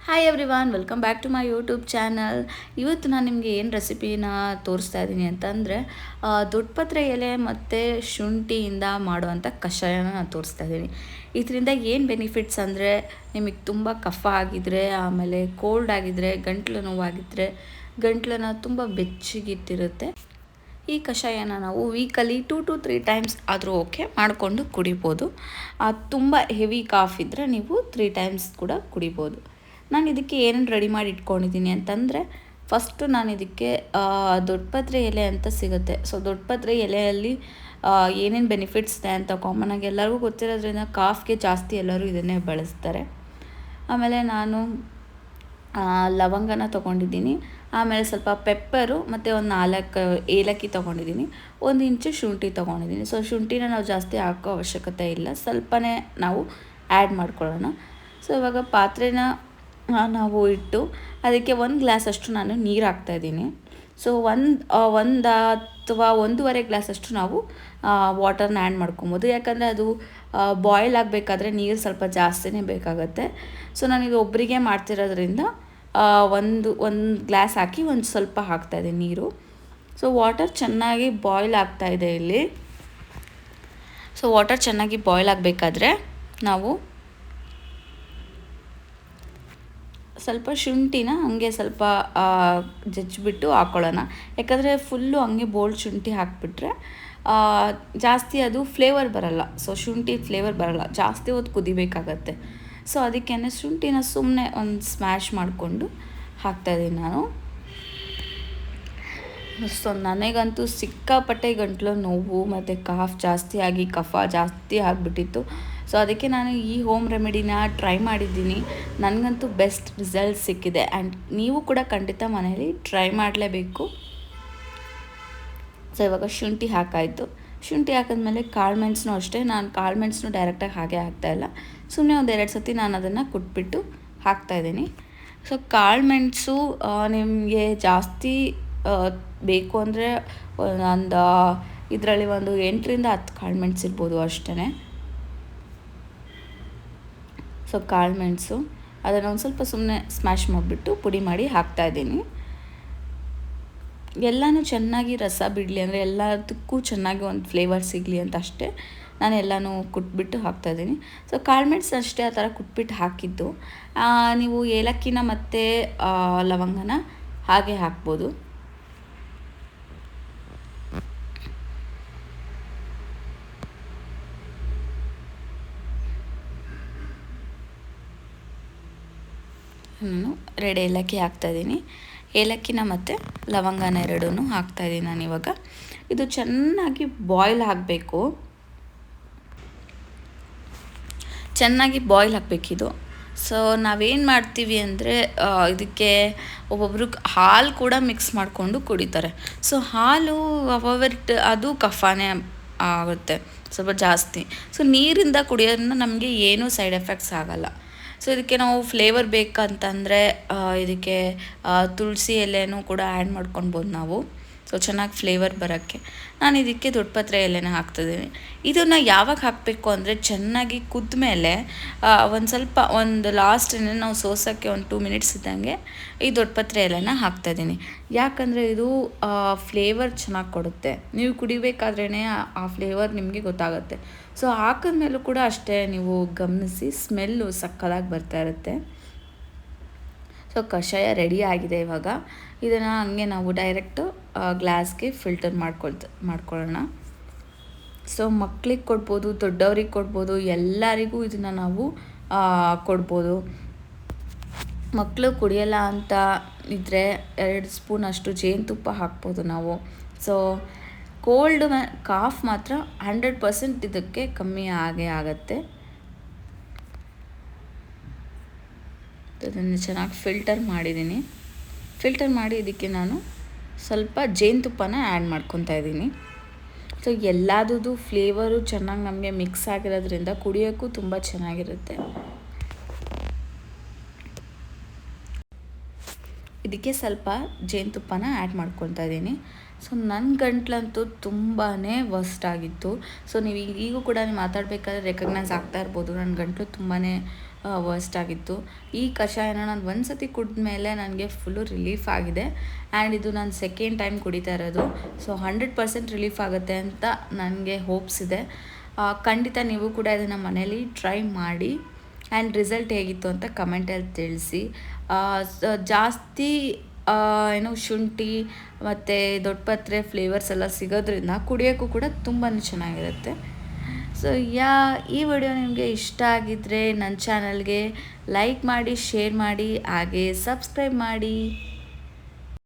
Hi everyone, welcome back to my YouTube channel. ಇವತ್ತು ನಾನು ನಿಮಗೆ ಏನು ರೆಸಿಪಿನ ತೋರಿಸ್ತಾ ಇದ್ದೀನಿ ಅಂತಂದರೆ ದೊಡ್ಡಪತ್ರೆ ಎಲೆ ಮತ್ತು ಶುಂಠಿಯಿಂದ ಮಾಡುವಂಥ ಕಷಾಯನ ನಾನು ತೋರಿಸ್ತಾ ಇದ್ದೀನಿ. ಇದರಿಂದ ಏನು ಬೆನಿಫಿಟ್ಸ್ ಅಂದರೆ, ನಿಮಗೆ ತುಂಬ ಕಫ ಆಗಿದ್ದರೆ, ಆಮೇಲೆ ಕೋಲ್ಡ್ ಆಗಿದ್ದರೆ, ಗಂಟ್ಲು ನೋವಾಗಿದ್ದರೆ, ಗಂಟ್ಲನ್ನು ತುಂಬ ಬೆಚ್ಚಗಿಟ್ಟಿರುತ್ತೆ. ಈ ಕಷಾಯನ ನಾವು ವೀಕಲ್ಲಿ 2 to 3 ಟೈಮ್ಸ್ ಆದರೂ ಓಕೆ ಮಾಡಿಕೊಂಡು ಕುಡಿಬೋದು. ತುಂಬ ಹೆವಿ ಕಾಫ್ ಇದ್ದರೆ ನೀವು 3 ಟೈಮ್ಸ್ ಕೂಡ ಕುಡಿಬೋದು. ನಾನು ಇದಕ್ಕೆ ಏನೇನು ರೆಡಿ ಮಾಡಿ ಇಟ್ಕೊಂಡಿದ್ದೀನಿ ಅಂತಂದರೆ, ಫಸ್ಟು ನಾನು ಇದಕ್ಕೆ ದೊಡ್ಡಪತ್ರೆ ಎಲೆ ಅಂತ ಸಿಗುತ್ತೆ. ಸೊ ದೊಡ್ಡಪತ್ರೆ ಎಲೆಯಲ್ಲಿ ಏನೇನು ಬೆನಿಫಿಟ್ಸ್ ಇದೆ ಅಂತ ಕಾಮನಾಗಿ ಎಲ್ಲರಿಗೂ ಗೊತ್ತಿರೋದ್ರಿಂದ ಕಾಫ್ಗೆ ಜಾಸ್ತಿ ಎಲ್ಲರೂ ಇದನ್ನೇ ಬಳಸ್ತಾರೆ. ಆಮೇಲೆ ನಾನು ಲವಂಗನ ತೊಗೊಂಡಿದ್ದೀನಿ, ಆಮೇಲೆ ಸ್ವಲ್ಪ ಪೆಪ್ಪರು ಮತ್ತು ಒಂದು 4 ಏಲಕ್ಕಿ ತೊಗೊಂಡಿದ್ದೀನಿ, 1 ಇಂಚು ಶುಂಠಿ ತೊಗೊಂಡಿದ್ದೀನಿ. ಸೊ ಶುಂಠಿನ ನಾವು ಜಾಸ್ತಿ ಹಾಕೋ ಅವಶ್ಯಕತೆ ಇಲ್ಲ, ಸ್ವಲ್ಪನೇ ನಾವು ಆ್ಯಡ್ ಮಾಡ್ಕೊಳ್ಳೋಣ. ಸೊ ಇವಾಗ ಪಾತ್ರೆನ ನಾವು ಇಟ್ಟು ಅದಕ್ಕೆ 1 ಗ್ಲಾಸಷ್ಟು ನಾನು ನೀರು ಹಾಕ್ತಾಯಿದ್ದೀನಿ. ಸೊ ಒಂದು ಅಥವಾ 1.5 ಗ್ಲಾಸಷ್ಟು ನಾವು ವಾಟರ್ನ ಆ್ಯಡ್ ಮಾಡ್ಕೊಬೋದು. ಯಾಕಂದರೆ ಅದು ಬಾಯ್ಲ್ ಆಗಬೇಕಾದ್ರೆ ನೀರು ಸ್ವಲ್ಪ ಜಾಸ್ತಿನೇ ಬೇಕಾಗುತ್ತೆ. ಸೊ ನಾನಿದು ಒಬ್ಬರಿಗೆ ಮಾಡ್ತಿರೋದ್ರಿಂದ ಒಂದು ಗ್ಲಾಸ್ ಹಾಕಿ ಒಂದು ಸ್ವಲ್ಪ ಹಾಕ್ತಾಯಿದ್ದೀನಿ ನೀರು. ಸೊ ವಾಟರ್ ಚೆನ್ನಾಗಿ ಬಾಯ್ಲ್ ಆಗ್ತಾಯಿದೆ ಇಲ್ಲಿ. ಸೊ ವಾಟರ್ ಚೆನ್ನಾಗಿ ಬಾಯ್ಲ್ ಆಗಬೇಕಾದ್ರೆ ನಾವು ಸ್ವಲ್ಪ ಶುಂಠಿನ ಹಂಗೆ ಸ್ವಲ್ಪ ಜಜ್ಜಿಬಿಟ್ಟು ಹಾಕ್ಕೊಳ್ಳೋಣ. ಯಾಕಂದರೆ ಫುಲ್ಲು ಹಂಗೆ ಬೋಲ್ಡ್ ಶುಂಠಿ ಹಾಕಿಬಿಟ್ರೆ ಜಾಸ್ತಿ ಅದು ಫ್ಲೇವರ್ ಬರಲ್ಲ. ಸೊ ಶುಂಠಿ ಫ್ಲೇವರ್ ಬರಲ್ಲ, ಜಾಸ್ತಿ ಹೊತ್ತು ಕುದಿಬೇಕಾಗತ್ತೆ. ಸೊ ಅದಕ್ಕೇ ಶುಂಠಿನ ಸುಮ್ಮನೆ ಒಂದು ಸ್ಮ್ಯಾಶ್ ಮಾಡಿಕೊಂಡು ಹಾಕ್ತಾಯಿದ್ದೀನಿ ನಾನು. ಸೊ ನನಗಂತೂ ಸಿಕ್ಕಾಪಟ್ಟೆ ಗಂಟ್ಲು ನೋವು ಮತ್ತು ಕಾಫ್ ಜಾಸ್ತಿ ಆಗಿ ಕಫ ಜಾಸ್ತಿ ಆಗಿಬಿಟ್ಟಿತ್ತು. ಸೊ ಅದಕ್ಕೆ ನಾನು ಈ ಹೋಮ್ ರೆಮಿಡಿನ ಟ್ರೈ ಮಾಡಿದ್ದೀನಿ. ನನಗಂತೂ ಬೆಸ್ಟ್ ರಿಸಲ್ಟ್ ಸಿಕ್ಕಿದೆ. ಆ್ಯಂಡ್ ನೀವು ಕೂಡ ಖಂಡಿತ ಮನೇಲಿ ಟ್ರೈ ಮಾಡಲೇಬೇಕು. ಸೊ ಇವಾಗ ಶುಂಠಿ ಹಾಕಾಯಿತು. ಶುಂಠಿ ಹಾಕಿದ್ಮೇಲೆ ಕಾಳುಮೆಣಸು ಅಷ್ಟೇ. ನಾನು ಕಾಳುಮೆಣಸು ಡೈರೆಕ್ಟಾಗಿ ಹಾಗೆ ಹಾಕ್ತಾಯಿಲ್ಲ, ಸುಮ್ಮನೆ ಒಂದು 2 ಸತಿ ನಾನು ಅದನ್ನು ಕುಟ್ಬಿಟ್ಟು ಹಾಕ್ತಾಯಿದ್ದೀನಿ. ಸೊ ಕಾಳುಮೆಣಸು ನಿಮಗೆ ಜಾಸ್ತಿ ಬೇಕು ಅಂದರೆ ಒಂದು ಇದರಲ್ಲಿ ಒಂದು 8ರಿಂದ 10 ಕಾಳುಮೆಣಸು ಇರ್ಬೋದು ಅಷ್ಟೇ. ಸೊ ಕಾಳುಮೆಣಸು ಅದನ್ನು ಒಂದು ಸ್ವಲ್ಪ ಸುಮ್ಮನೆ ಸ್ಮ್ಯಾಶ್ ಮಾಡಿಬಿಟ್ಟು ಪುಡಿ ಮಾಡಿ ಹಾಕ್ತಾಯಿದ್ದೀನಿ. ಎಲ್ಲನೂ ಚೆನ್ನಾಗಿ ರಸ ಬಿಡಲಿ, ಅಂದರೆ ಎಲ್ಲದಕ್ಕೂ ಚೆನ್ನಾಗಿ ಒಂದು ಫ್ಲೇವರ್ ಸಿಗಲಿ ಅಂತ ಅಷ್ಟೇ ನಾನು ಎಲ್ಲನೂ ಕುಟ್ಬಿಟ್ಟು ಹಾಕ್ತಾಯಿದ್ದೀನಿ. ಸೊ ಕಾಳುಮೆಣಸು ಅಷ್ಟೇ ಆ ಥರ ಕುಟ್ಬಿಟ್ಟು ಹಾಕಿದ್ದು. ನೀವು ಏಲಕ್ಕಿನ ಮತ್ತು ಲವಂಗನ ಹಾಗೆ ಹಾಕ್ಬೋದು. ನಾನು 2 ಏಲಕ್ಕಿ ಹಾಕ್ತಾಯಿದ್ದೀನಿ. ಏಲಕ್ಕಿನ ಮತ್ತು ಲವಂಗನ 2 ಹಾಕ್ತಾಯಿದ್ದೀನಿ ನಾನಿವಾಗ. ಇದು ಚೆನ್ನಾಗಿ ಬಾಯ್ಲ್ ಆಗಬೇಕು, ಚೆನ್ನಾಗಿ ಬಾಯ್ಲ್ ಆಗಬೇಕಿದು. ಸೊ ನಾವೇನು ಮಾಡ್ತೀವಿ ಅಂದರೆ, ಇದಕ್ಕೆ ಒಬ್ಬೊಬ್ರು ಹಾಲು ಕೂಡ ಮಿಕ್ಸ್ ಮಾಡಿಕೊಂಡು ಕುಡಿತಾರೆ. ಸೊ ಹಾಲು ಅದು ಕಫಾನೇ ಆಗುತ್ತೆ ಸ್ವಲ್ಪ ಜಾಸ್ತಿ. ಸೊ ನೀರಿಂದ ಕುಡಿಯೋದ್ರಿಂದ ನಮಗೆ ಏನೂ ಸೈಡ್ ಎಫೆಕ್ಟ್ಸ್ ಆಗೋಲ್ಲ. ಸೊ ಇದಕ್ಕೆ ನಾವು ಫ್ಲೇವರ್ ಬೇಕಂತಂದರೆ ಇದಕ್ಕೆ ತುಳಸಿ ಎಲೆನೂ ಕೂಡ ಆ್ಯಡ್ ಮಾಡ್ಕೊಳ್ಬೋದು ನಾವು, ಸೊ ಚೆನ್ನಾಗಿ ಫ್ಲೇವರ್ ಬರೋಕ್ಕೆ. ನಾನು ಇದಕ್ಕೆ ದೊಡ್ಡಪತ್ರೆ ಎಲೆನ ಹಾಕ್ತಿದ್ದೀನಿ. ಇದನ್ನು ಯಾವಾಗ ಹಾಕಬೇಕು ಅಂದರೆ, ಚೆನ್ನಾಗಿ ಕುದ್ಮೇಲೆ ಒಂದು ಲಾಸ್ಟಿನ ನಾವು ಸೋಸೋಕ್ಕೆ ಒಂದು 2 ಮಿನಿಟ್ಸ್ ಇದ್ದಂಗೆ ಈ ದೊಡ್ಡಪತ್ರೆ ಎಲೆನ ಹಾಕ್ತಾಯಿದ್ದೀನಿ. ಯಾಕಂದರೆ ಇದು ಫ್ಲೇವರ್ ಚೆನ್ನಾಗಿ ಕೊಡುತ್ತೆ. ನೀವು ಕುಡಿಬೇಕಾದ್ರೇ ಆ ಫ್ಲೇವರ್ ನಿಮಗೆ ಗೊತ್ತಾಗುತ್ತೆ. ಸೊ ಹಾಕಿದ್ಮೇಲೂ ಕೂಡ ಅಷ್ಟೇ, ನೀವು ಗಮನಿಸಿ ಸ್ಮೆಲ್ಲು ಸಕ್ಕತ್ತಾಗಿ ಬರ್ತಾ ಇರುತ್ತೆ. ಸೊ ಕಷಾಯ ರೆಡಿ ಆಗಿದೆ. ಇವಾಗ ಇದನ್ನು ಹಂಗೆ ನಾವು ಡೈರೆಕ್ಟು ಗ್ಲಾಸ್ಗೆ ಫಿಲ್ಟರ್ ಮಾಡ್ಕೊಳ್ಳೋಣ. ಸೊ ಮಕ್ಳಿಗೆ ಕೊಡ್ಬೋದು, ದೊಡ್ಡವ್ರಿಗೆ ಕೊಡ್ಬೋದು, ಎಲ್ಲರಿಗೂ ಇದನ್ನು ನಾವು ಕೊಡ್ಬೋದು. ಮಕ್ಕಳು ಕುಡಿಯಲ್ಲ ಅಂತ ಇದ್ದರೆ 2 ಸ್ಪೂನ್ ಅಷ್ಟು ಜೇನುತುಪ್ಪ ಹಾಕ್ಬೋದು ನಾವು. ಸೊ ಕೋಲ್ಡ್ ಕಾಫ್ ಮಾತ್ರ 100% ಇದಕ್ಕೆ ಕಮ್ಮಿ ಆಗತ್ತೆ. ಅದನ್ನು ಚೆನ್ನಾಗಿ ಫಿಲ್ಟರ್ ಮಾಡಿದ್ದೀನಿ. ಫಿಲ್ಟರ್ ಮಾಡಿ ಇದಕ್ಕೆ ನಾನು ಸ್ವಲ್ಪ ಜೇನುತುಪ್ಪನ ಆ್ಯಡ್ ಮಾಡ್ಕೊತಾ ಇದ್ದೀನಿ. ಸೊ ಎಲ್ಲದೂ ಫ್ಲೇವರು ಚೆನ್ನಾಗಿ ನಮಗೆ ಮಿಕ್ಸ್ ಆಗಿರೋದ್ರಿಂದ ಕುಡಿಯೋಕ್ಕೂ ತುಂಬ ಚೆನ್ನಾಗಿರುತ್ತೆ. ಇದಕ್ಕೆ ಸ್ವಲ್ಪ ಜೇನುತುಪ್ಪನ ಆ್ಯಡ್ ಮಾಡ್ಕೊತಾ ಇದ್ದೀನಿ. ಸೊ ನನ್ನ ಗಂಟ್ಲಂತೂ ತುಂಬಾ ವರ್ಸ್ಟ್ ಆಗಿತ್ತು. ಸೊ ನೀವು ಈಗೂ ಕೂಡ ಮಾತಾಡಬೇಕಾದ್ರೆ ರೆಕಗ್ನೈಸ್ ಆಗ್ತಾ ಇರ್ಬೋದು, ನನ್ನ ಗಂಟಲು ತುಂಬಾ ವರ್ಸ್ಟ್ ಆಗಿತ್ತು. ಈ ಕಷಾಯನ ನಾನು ಒಂದು ಸತಿ ಕುಡಿದ ಮೇಲೆ ನನಗೆ ಫುಲ್ಲು ರಿಲೀಫ್ ಆಗಿದೆ. ಆ್ಯಂಡ್ ಇದು ನಾನು ಸೆಕೆಂಡ್ ಟೈಮ್ ಕುಡಿತಾ ಇರೋದು. ಸೊ 100% ರಿಲೀಫ್ ಆಗುತ್ತೆ ಅಂತ ನನಗೆ ಹೋಪ್ಸ್ ಇದೆ. ಖಂಡಿತ ನೀವು ಕೂಡ ಇದನ್ನು ಮನೇಲಿ ಟ್ರೈ ಮಾಡಿ ಆ್ಯಂಡ್ ರಿಸಲ್ಟ್ ಹೇಗಿತ್ತು ಅಂತ ಕಮೆಂಟಲ್ಲಿ ತಿಳಿಸಿ. ಜಾಸ್ತಿ ಏನು ಶುಂಠಿ ಮತ್ತು ದೊಡ್ಡಪತ್ರೆ ಫ್ಲೇವರ್ಸ್ ಎಲ್ಲ ಸಿಗೋದ್ರಿಂದ ಕುಡಿಯೋಕ್ಕೂ ಕೂಡ ತುಂಬಾ ಚೆನ್ನಾಗಿರುತ್ತೆ. ಸೊ ಈ ವಿಡಿಯೋ ನಿಮಗೆ ಇಷ್ಟ ಆಗಿದ್ದರೆ ನನ್ನ ಚಾನಲ್ಗೆ ಲೈಕ್ ಮಾಡಿ, ಶೇರ್ ಮಾಡಿ, ಹಾಗೆ ಸಬ್ಸ್ಕ್ರೈಬ್ ಮಾಡಿ.